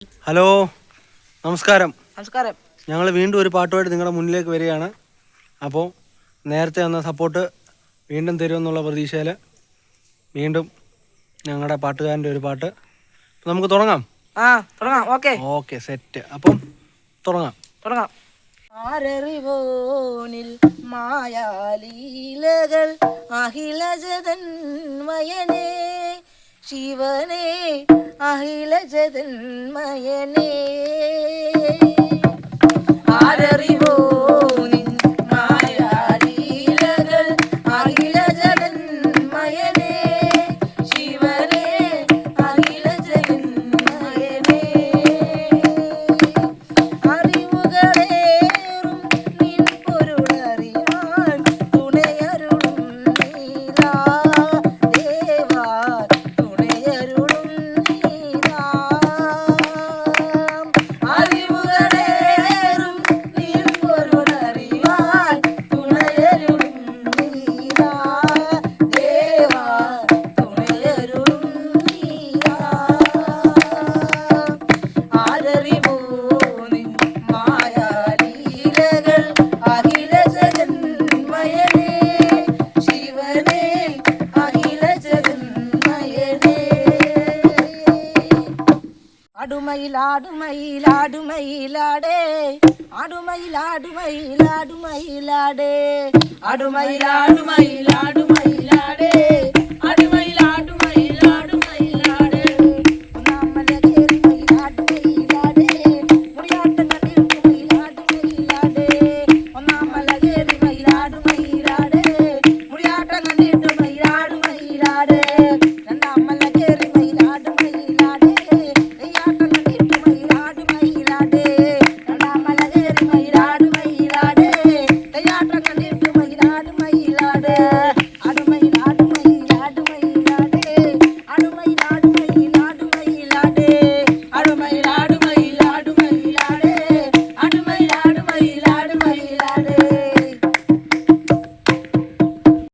Hello, നമസ്കാരം. നമസ്കാരം. ഞങ്ങൾ വീണ്ടും ഒരു പാട്ടുമായിട്ട് നിങ്ങളുടെ മുന്നിലേക്ക് വരികയാണ്. അപ്പോൾ നേരത്തെ വന്ന സപ്പോർട്ട് വീണ്ടും തരുമെന്നുള്ള പ്രതീക്ഷയിൽ വീണ്ടും ഞങ്ങളുടെ പാട്ടുകാരൻ്റെ ഒരു പാട്ട് നമുക്ക് തുടങ്ങാം. തുടങ്ങാം. Okay, set. അപ്പം തുടങ്ങാം. ആരറിവോനിൽ മായാലീലകൾ അഖിലജതന്മയനേ ശിവനേ അഖിലജതന്മയനേ ആരറിവോനിൽ മായാലീലകൾ അഖിലജതന്മയനേ ശിവനേ അഖിലജതന്മയനേ അറിവുകളേറും നിൻ പൊരുളറിയാൻ തുണയരുളും നീതാ ദേവാ തുണയരുളും നീതാ അറിവുകളേറും നിൻ പൊരുളറിയാൻ തുണയരുളും നീതാ ദേവാ തുണയരുളും നീതാ ആരറിവോ നിൻ മായാലീലകൾ അഖിലജഗന്മയനേ ശിവനേ അഖിലജഗന്മയനേ ആടുമയിലാടുമയിലാടുമയിലാടേ ആടുമയിലാടുമയിലാടുമയിലാടേ ആടുമയിലാടുമയിലാടുമയിലാടേ